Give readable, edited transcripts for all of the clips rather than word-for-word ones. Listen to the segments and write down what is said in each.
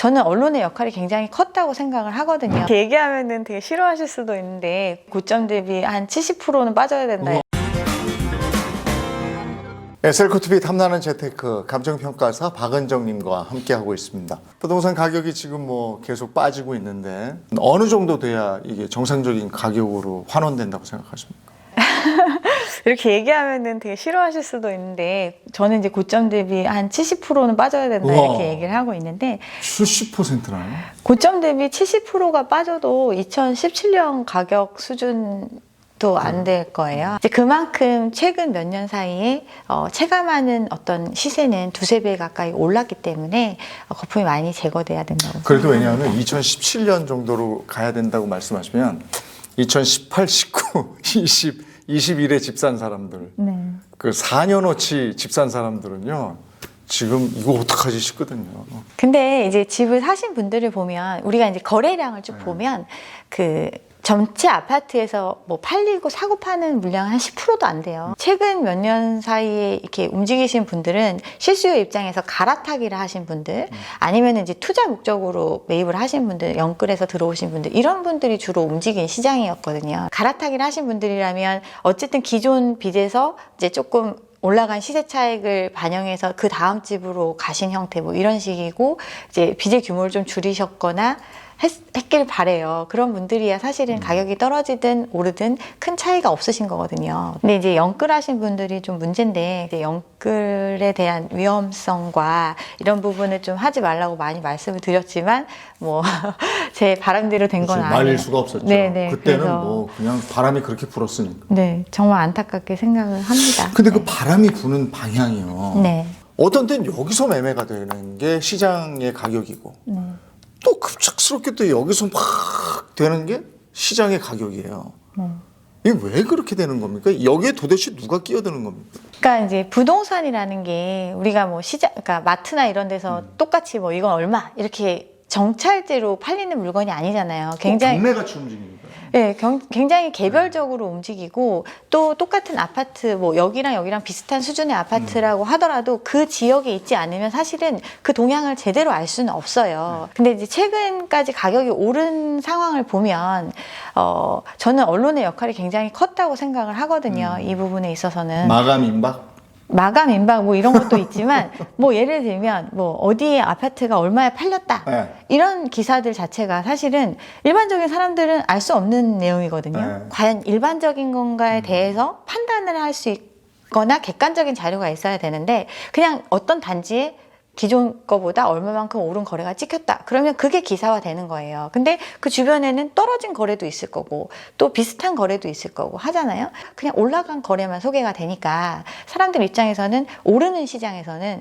저는 언론의 역할이 굉장히 컸다고 생각을 하거든요. 이렇게 얘기하면은 되게 싫어하실 수도 있는데 고점 대비 한 70%는 빠져야 된다. SL코TV 탐나는 재테크 감정평가사 박은정님과 함께하고 있습니다. 부동산 가격이 지금 뭐 계속 빠지고 있는데 어느 정도 돼야 이게 정상적인 가격으로 환원된다고 생각하십니까? 이렇게 얘기하면은 되게 싫어하실 수도 있는데 저는 이제 고점 대비 한 70%는 빠져야 된다 이렇게 얘기를 하고 있는데 70%나요? 고점 대비 70%가 빠져도 2017년 가격 수준도 안 될 거예요. 이제 그만큼 최근 몇 년 사이에 체감하는 어떤 시세는 두세 배 가까이 올랐기 때문에 거품이 많이 제거돼야 된다고. 그래도 왜냐하면 2017년 정도로 가야 된다고 말씀하시면 2018, 19, 20, 21에 집 산 사람들, 네. 그 4년어치 집 산 사람들은요, 지금 이거 어떡하지 싶거든요. 근데 이제 집을 사신 분들을 보면 우리가 이제 거래량을 쭉 보면 그 전체 아파트에서 뭐 팔리고 사고 파는 물량은 한 10%도 안 돼요. 최근 몇 년 사이에 이렇게 움직이신 분들은 실수요 입장에서 갈아타기를 하신 분들, 아니면 이제 투자 목적으로 매입을 하신 분들, 영끌에서 들어오신 분들, 이런 분들이 주로 움직인 시장이었거든요. 갈아타기를 하신 분들이라면 어쨌든 기존 빚에서 이제 조금 올라간 시세 차익을 반영해서 그 다음 집으로 가신 형태 뭐 이런 식이고, 이제 빚의 규모를 좀 줄이셨거나 했길 바래요. 그런 분들이야 사실은 가격이 떨어지든 오르든 큰 차이가 없으신 거거든요. 근데 이제 영끌하신 분들이 좀 문제인데, 이제 영끌에 대한 위험성과 이런 부분을 좀 하지 말라고 많이 말씀을 드렸지만 뭐 제 바람대로 된 건 아니에요. 말릴 수가 없었죠. 네네, 그때는 그래서 뭐 그냥 바람이 그렇게 불었으니까. 네, 정말 안타깝게 생각을 합니다. 근데 그 바람이 부는 방향이요. 네. 어떤 때는 여기서 매매가 되는 게 시장의 가격이고, 네. 또 급작스럽게 또 여기서 막 되는 게 시장의 가격이에요. 이게 왜 그렇게 되는 겁니까? 여기에 도대체 누가 끼어드는 겁니까? 그러니까 이제 부동산이라는 게 우리가 뭐 그러니까 마트나 이런 데서 똑같이 뭐 이건 얼마 이렇게 정찰제로 팔리는 물건이 아니잖아요. 굉장히 경매같이 움직이니까. 네, 굉장히 개별적으로 움직이고, 또 똑같은 아파트, 뭐 여기랑 여기랑 비슷한 수준의 아파트라고 하더라도 그 지역에 있지 않으면 사실은 그 동향을 제대로 알 수는 없어요. 근데 이제 최근까지 가격이 오른 상황을 보면 저는 언론의 역할이 굉장히 컸다고 생각을 하거든요. 이 부분에 있어서는. 마감 임박? 마감 임박 뭐 이런 것도 있지만 뭐 예를 들면 뭐 어디에 아파트가 얼마에 팔렸다 네. 이런 기사들 자체가 사실은 일반적인 사람들은 알 수 없는 내용이거든요. 네. 과연 일반적인 건가에 대해서 판단을 할 수 있거나 객관적인 자료가 있어야 되는데, 그냥 어떤 단지에 기존 거보다 얼마만큼 오른 거래가 찍혔다 그러면 그게 기사화 되는 거예요. 근데 그 주변에는 떨어진 거래도 있을 거고 또 비슷한 거래도 있을 거고 하잖아요. 그냥 올라간 거래만 소개가 되니까 사람들 입장에서는, 오르는 시장에서는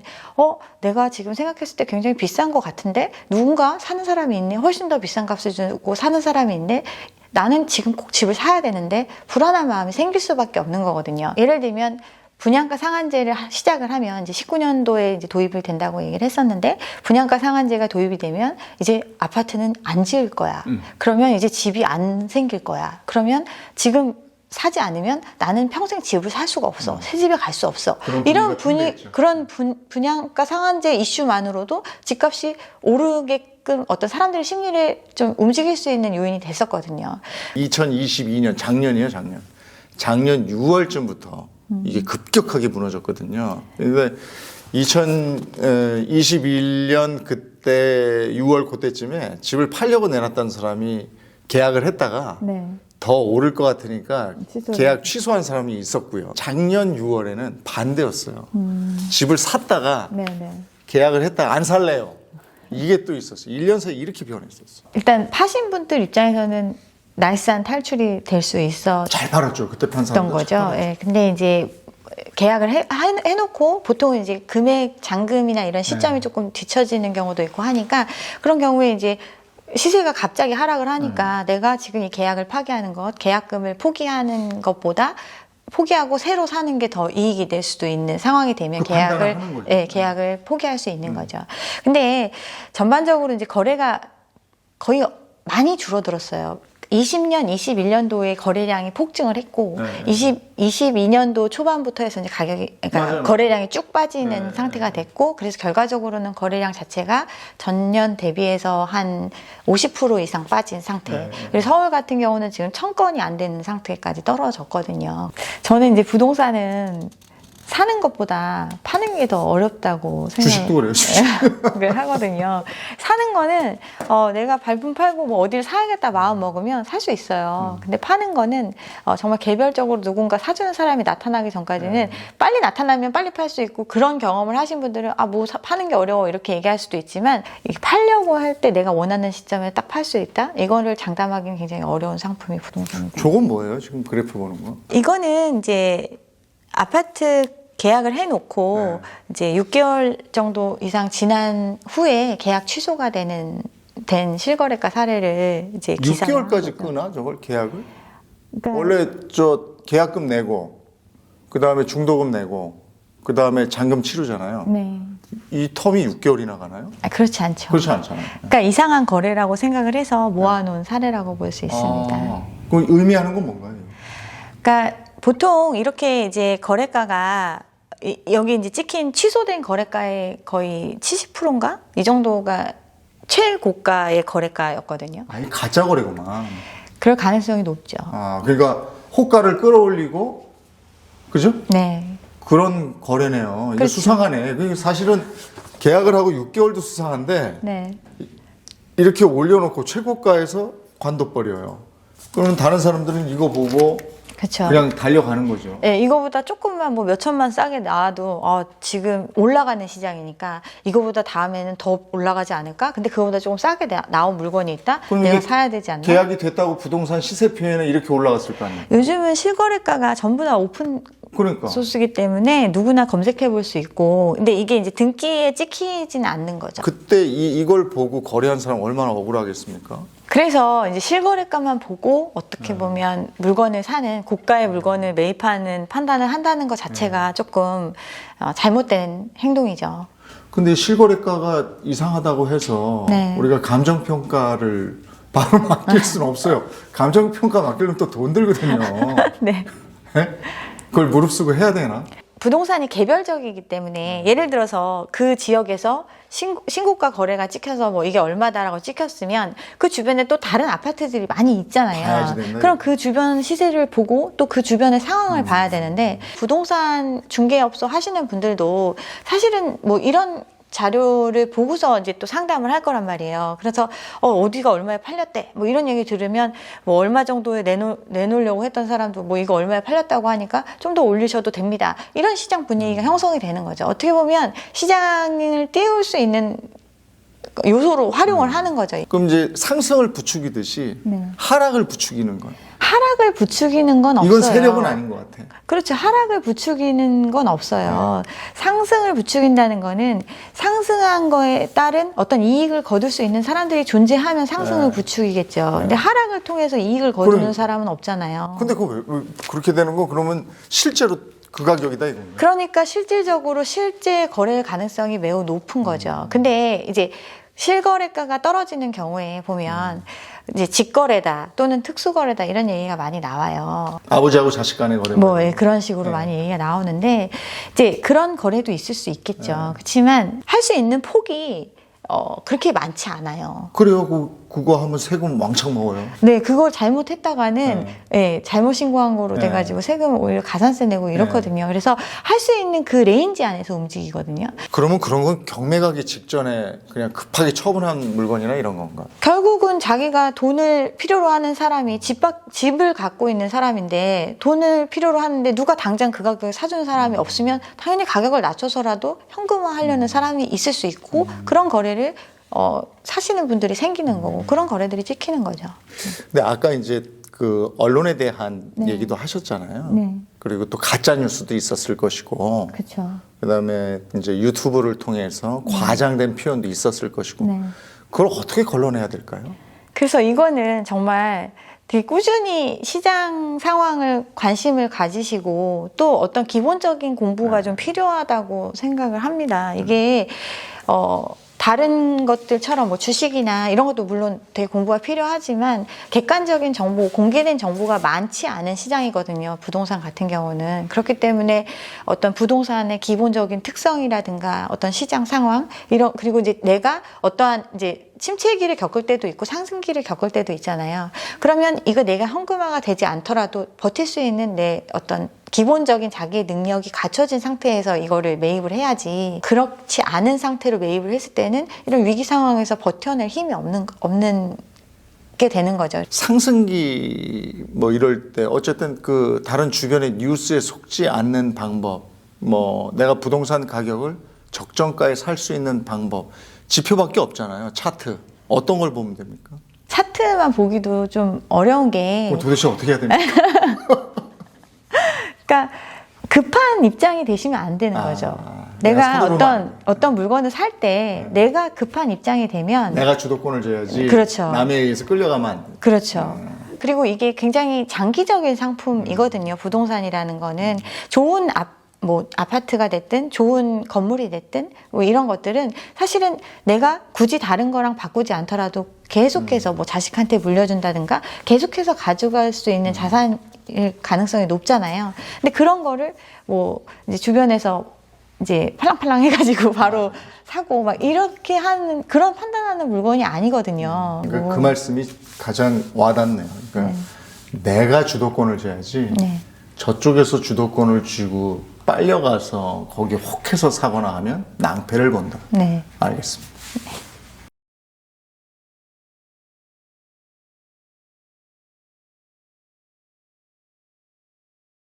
내가 지금 생각했을 때 굉장히 비싼 거 같은데 누군가 사는 사람이 있네, 훨씬 더 비싼 값을 주고 사는 사람이 있네, 나는 지금 꼭 집을 사야 되는데, 불안한 마음이 생길 수밖에 없는 거거든요. 예를 들면 분양가 상한제를 시작을 하면 이제 19년도에 이제 도입이 된다고 얘기를 했었는데, 분양가 상한제가 도입이 되면 이제 아파트는 안 지을 거야. 그러면 이제 집이 안 생길 거야. 그러면 지금 사지 않으면 나는 평생 집을 살 수가 없어. 새 집에 갈 수 없어. 이런 그런 분양가 상한제 이슈만으로도 집값이 오르게끔 어떤 사람들의 심리를 좀 움직일 수 있는 요인이 됐었거든요. 2022년 작년이에요, 작년. 작년 6월쯤부터 이게 급격하게 무너졌거든요. 그러니까 2021년 그때 6월 그때쯤에 집을 팔려고 내놨던 사람이 계약을 했다가 네. 더 오를 것 같으니까 취소를. 계약 취소한 사람이 있었고요. 작년 6월에는 반대였어요. 집을 샀다가 네네. 계약을 했다가 안 살래요. 이게 또 있었어요. 1년 사이 이렇게 변했었어요. 일단 파신 분들 입장에서는 나이스한 탈출이 될 수 있었던 잘 팔았죠. 그때 판 사람들. 거죠. 예. 근데 이제 계약을 해놓고 보통은 이제 금액 잔금이나 이런 시점이 조금 뒤처지는 경우도 있고 하니까, 그런 경우에 이제 시세가 갑자기 하락을 하니까 내가 지금 이 계약을 파기하는 것, 계약금을 포기하는 것보다 포기하고 새로 사는 게 더 이익이 될 수도 있는 상황이 되면 계약을 포기할 수 있는 거죠. 근데 전반적으로 이제 거래가 거의 많이 줄어들었어요. 20년, 21년도에 거래량이 폭증을 했고, 네. 22년도 초반부터 해서 이제 가격이, 그러니까 맞아요. 거래량이 쭉 빠지는 네. 상태가 됐고, 그래서 결과적으로는 거래량 자체가 전년 대비해서 한 50% 이상 빠진 상태. 네. 그래서 서울 같은 경우는 지금 1000건이 안 되는 상태까지 떨어졌거든요. 저는 이제 부동산은 사는 것보다 파는 게 더 어렵다고 주식도 그래요. 생각을 하거든요. 사는 거는 내가 발품 팔고 뭐 어디를 사야겠다 마음 먹으면 살 수 있어요. 근데 파는 거는 정말 개별적으로 누군가 사주는 사람이 나타나기 전까지는 빨리 나타나면 빨리 팔 수 있고, 그런 경험을 하신 분들은 뭐 파는 게 어려워 이렇게 얘기할 수도 있지만, 이게 팔려고 할 때 내가 원하는 시점에 딱 팔 수 있다? 이거를 장담하기는 굉장히 어려운 상품이 부동산입니다. 저건 뭐예요? 지금 그래프 보는 거? 이거는 이제 아파트 계약을 해놓고 이제 6개월 정도 이상 지난 후에 계약 취소가 된 실거래가 사례를 이제 기사를 6개월까지 끄나 저걸 계약을? 그러니까 원래 저 계약금 내고 그 다음에 중도금 내고 그 다음에 잔금 치르잖아요. 네. 이 텀이 6개월이나 가나요? 그렇지 않죠. 그렇지 않잖아요. 그러니까 이상한 거래라고 생각을 해서 모아놓은 사례라고 볼 수 있습니다. 그럼 의미하는 건 뭔가요? 그러니까 보통 이렇게 이제 거래가가 여기 이제 찍힌 취소된 거래가의 거의 70%인가? 이 정도가 최고가의 거래가였거든요. 아니 가짜 거래구만. 그럴 가능성이 높죠. 그러니까 호가를 끌어올리고 그죠? 네. 그런 거래네요. 이거 그렇죠. 수상하네. 그게 사실은 계약을 하고 6개월도 수상한데 네. 이렇게 올려놓고 최고가에서 관둬버려요. 그러면 다른 사람들은 이거 보고 그렇죠. 그냥 달려가는 거죠. 네, 이거보다 조금만 뭐 몇 천만 싸게 나와도 지금 올라가는 시장이니까 이거보다 다음에는 더 올라가지 않을까? 근데 그거보다 조금 싸게 나온 물건이 있다? 그럼 내가 이게 사야 되지 않나? 계약이 됐다고 부동산 시세 표현에 이렇게 올라갔을 거 아니에요. 요즘은 실거래가가 전부 다 오픈 그러니까. 소스이기 때문에 누구나 검색해 볼 수 있고, 근데 이게 이제 등기에 찍히지는 않는 거죠. 그때 이걸 보고 거래한 사람 얼마나 억울하겠습니까? 그래서 이제 실거래가만 보고 어떻게 보면 물건을 사는, 고가의 물건을 매입하는 판단을 한다는 것 자체가 조금 잘못된 행동이죠. 근데 실거래가가 이상하다고 해서 네. 우리가 감정평가를 바로 맡길 수는 없어요. 감정평가 맡기려면 또 돈 들거든요. 네. 네? 그걸 무릅쓰고 해야 되나? 부동산이 개별적이기 때문에 예를 들어서 그 지역에서 신고가 거래가 찍혀서 뭐 이게 얼마다라고 찍혔으면 그 주변에 또 다른 아파트들이 많이 있잖아요. 봐야지 된다, 그럼 그 주변 시세를 보고 또 그 주변의 상황을 봐야 되는데, 부동산 중개업소 하시는 분들도 사실은 뭐 이런 자료를 보고서 이제 또 상담을 할 거란 말이에요. 그래서 어디가 얼마에 팔렸대 뭐 이런 얘기 들으면 뭐 얼마 정도에 내놓으려고 했던 사람도 뭐 이거 얼마에 팔렸다고 하니까 좀 더 올리셔도 됩니다. 이런 시장 분위기가 형성이 되는 거죠. 어떻게 보면 시장을 띄울 수 있는 요소로 활용을 하는 거죠. 그럼 이제 상승을 부추기듯이 네. 하락을 부추기는 건 하락을 부추기는 건 없어요. 이건 세력은 아닌 것 같아. 그렇죠. 하락을 부추기는 건 없어요. 상승을 부추긴다는 거는 상승한 거에 따른 어떤 이익을 거둘 수 있는 사람들이 존재하면 상승을 부추기겠죠. 근데 하락을 통해서 이익을 거두는 그럼- 사람은 없잖아요. 근데 그거 왜 그렇게 되는 거? 그러면 실제로 그 가격이다 이건가요? 그러니까 실질적으로 실제 거래 가능성이 매우 높은 거죠. 근데 이제 실거래가가 떨어지는 경우에 보면 이제 직거래다 또는 특수거래다 이런 얘기가 많이 나와요. 아버지하고 자식 간의 거래. 뭐 그런 식으로 많이 얘기가 나오는데, 이제 그런 거래도 있을 수 있겠죠. 그렇지만 할 수 있는 폭이 그렇게 많지 않아요. 그래요. 그거 하면 세금 왕창 먹어요. 네, 그걸 잘못했다가는 잘못 신고한 거로 돼가지고 세금을 오히려 가산세 내고 이렇거든요. 그래서 할 수 있는 그 레인지 안에서 움직이거든요. 그러면 그런 건 경매 가기 직전에 그냥 급하게 처분한 물건이나 이런 건가? 결국은 자기가 돈을 필요로 하는 사람이 집을 갖고 있는 사람인데 돈을 필요로 하는데 누가 당장 그 가격에 사주는 사람이 없으면 당연히 가격을 낮춰서라도 현금화하려는 사람이 있을 수 있고, 그런 거래를 사시는 분들이 생기는 거고, 그런 거래들이 찍히는 거죠. 근데 아까 이제 그 언론에 대한 얘기도 하셨잖아요. 네. 그리고 또 가짜 뉴스도 있었을 것이고, 그렇죠. 그다음에 이제 유튜브를 통해서 과장된 표현도 있었을 것이고, 네. 그걸 어떻게 걸러내야 될까요? 그래서 이거는 정말 되게 꾸준히 시장 상황을 관심을 가지시고 또 어떤 기본적인 공부가 좀 필요하다고 생각을 합니다. 이게 다른 것들처럼 뭐 주식이나 이런 것도 물론 되게 공부가 필요하지만 객관적인 정보, 공개된 정보가 많지 않은 시장이거든요. 부동산 같은 경우는. 그렇기 때문에 어떤 부동산의 기본적인 특성이라든가 어떤 시장 상황, 그리고 이제 내가 어떠한 이제 침체기를 겪을 때도 있고 상승기를 겪을 때도 있잖아요. 그러면 이거 내가 현금화가 되지 않더라도 버틸 수 있는 내 어떤 기본적인 자기의 능력이 갖춰진 상태에서 이거를 매입을 해야지, 그렇지 않은 상태로 매입을 했을 때는 이런 위기 상황에서 버텨낼 힘이 없는 게 되는 거죠. 상승기 뭐 이럴 때 어쨌든 그 다른 주변의 뉴스에 속지 않는 방법, 뭐 내가 부동산 가격을 적정가에 살 수 있는 방법, 지표밖에 없잖아요. 차트. 어떤 걸 보면 됩니까? 차트만 보기도 좀 어려운 게, 도대체 어떻게 해야 됩니까? 그러니까 급한 입장이 되시면 안 되는 거죠. 내가 어떤 물건을 살 때 내가 급한 입장이 되면 내가 주도권을 져야지. 그렇죠. 남에 의해서 끌려가면 안 돼. 그렇죠. 그리고 이게 굉장히 장기적인 상품이거든요. 부동산이라는 거는 좋은 뭐 아파트가 됐든 좋은 건물이 됐든 뭐 이런 것들은 사실은 내가 굳이 다른 거랑 바꾸지 않더라도 계속해서 뭐 자식한테 물려준다든가 계속해서 가져갈 수 있는 자산일 가능성이 높잖아요. 근데 그런 거를 뭐 이제 주변에서 이제 팔랑팔랑 해가지고 바로 사고 막 이렇게 하는, 그런 판단하는 물건이 아니거든요. 그러니까 그 말씀이 가장 와닿네요. 그러니까 내가 주도권을 져야지. 네. 저쪽에서 주도권을 쥐고 빨려가서 거기에 혹해서 사거나 하면 낭패를 본다. 네. 알겠습니다.